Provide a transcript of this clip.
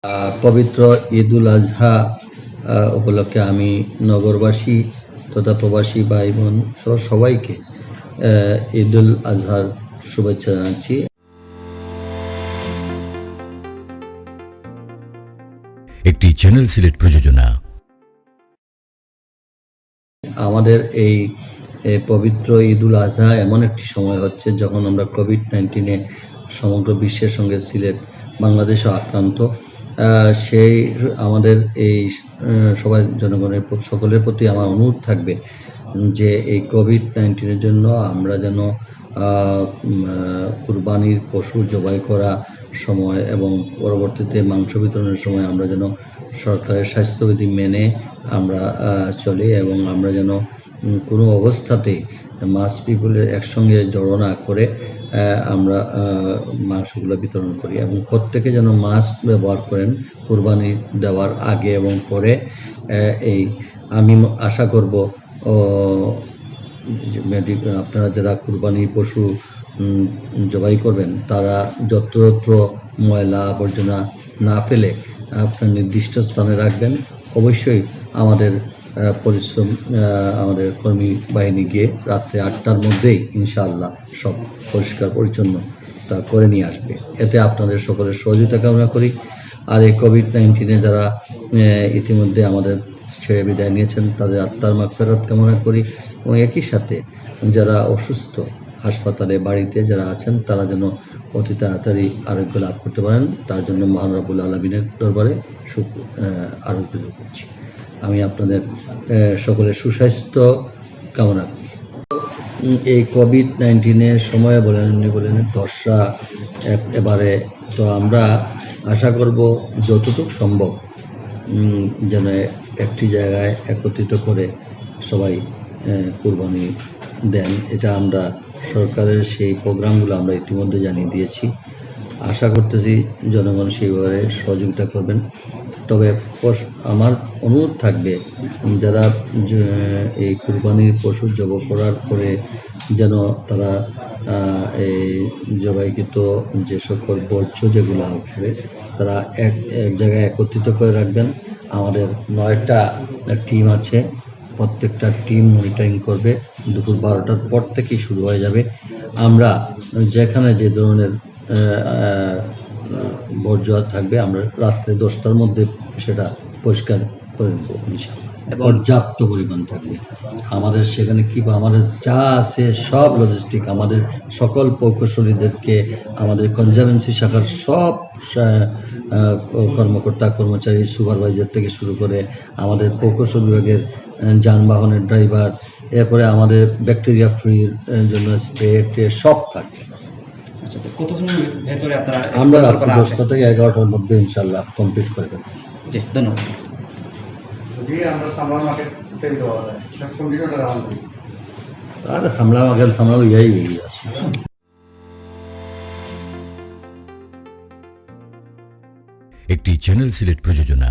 পবিত্র ঈদ-উল আজহা উপলক্ষে আমি নগরবাসী তথা প্রবাসী ভাই বোন সহ সবাইকে ঈদ-উল আজহার শুভেচ্ছা জানাচ্ছি। একটি চ্যানেল সিলেট প্রযোজনা। আমাদের এই পবিত্র ঈদ-উল আজহা এমন একটি সময় হচ্ছে যখন আমরা কোভিড-19 সমগ্র বিশ্বের সঙ্গে সিলেট বাংলাদেশও আক্রান্ত। সেই আমাদের এই সবাই জনগণের সকলের প্রতি আমার অনুরোধ থাকবে যে এই কোভিড-19 জন্য আমরা যেন কুরবানির পশু জবাই করা সময় এবং পরবর্তীতে মাংস বিতরণের সময় আমরা যেন সরকারের স্বাস্থ্যবিধি মেনে আমরা চলি এবং আমরা যেন কোনো অবস্থাতেই মাস পিপুলের একসঙ্গে জড়ো না করে আমরা মাংসগুলো বিতরণ করি এবং প্রত্যেকে যেন মাস্ক ব্যবহার করেন কুরবানি দেওয়ার আগে এবং পরে। এই আমি আশা করব আপনারা যারা কুরবানি পশু জবাই করবেন তারা যত্রতত্র ময়লা আবর্জনা না ফেলে আপনার নির্দিষ্ট স্থানে রাখবেন। অবশ্যই আমাদের পরিশ্রম আমাদের কর্মী বাহিনী গিয়ে রাত্রে 8টার মধ্যেই ইনশাআল্লাহ সব পরিষ্কার পরিচ্ছন্নতা করে নিয়ে আসবে। এতে আপনাদের সকলের সহযোগিতা কামনা করি। আর এই কোভিড-19 যারা ইতিমধ্যে আমাদের ছেড়ে বিদায় নিয়েছেন তাদের আত্মার মাগফিরাত কামনা করি এবং একই সাথে যারা অসুস্থ হাসপাতালে বাড়িতে যারা আছেন তারা যেন অতি তাড়াতাড়ি আরোগ্য লাভ করতে পারেন তার জন্য মহান রব্বুল আলামিনের দরবারে আরোগ্য করছি। আমি আপনাদের সকলের সুস্বাস্থ্য কামনা করি। এই কোভিড-19 সময়ে বলেন দশরা এবারে তো আমরা আশা করব যতটুকু সম্ভব যেন একটি জায়গায় একত্রিত করে সবাই কুরবানি দেন। এটা আমরা সরকারের সেই প্রোগ্রামগুলো আমরা ইতিমধ্যে জানিয়ে দিয়েছি। আশা করতেছি জনগণ সেইভাবে সহযোগিতা করবেন। তবে আমার অনুরোধ থাকবে যারা এই কুরবানির পশু জবাই করার পরে যেন তারা এই জবাইকৃত যে সকল বর্জ্য যেগুলো উঠবে তারা এক জায়গায় একত্রিত করে রাখবেন। আমাদের 9টা টিম আছে, প্রত্যেকটা টিম মনিটরিং করবে। দুপুর 12টার পর থেকেই শুরু হয়ে যাবে। আমরা যেখানে যে ধরনের বর্জ্য থাকবে আমরা রাত্রে 10টার মধ্যে সেটা পরিষ্কার করে নেব ইনশাআল্লাহ। পর্যাপ্ত পরিমাণ থাকবে আমাদের সেখানে কি আমাদের যা আছে সব লজিস্টিক আমাদের সকল প্রকৌশলীদেরকে আমাদের কনজারভেন্সি শাখার সব কর্মকর্তা কর্মচারী সুপারভাইজার থেকে শুরু করে আমাদের প্রকৌশল বিভাগের যানবাহনের ড্রাইভার, এরপরে আমাদের ব্যাকটেরিয়া ফ্রির জন্য স্প্রে সব থাকবে। আমরা রাত্রি 10টা থেকে 11টার মধ্যে ইনশাআল্লাহ কমপ্লিট করে দেব। ধন্যবাদ। আর সামলা ইয়াই আছে। একটি চ্যানেল সিলেট প্রযোজনা।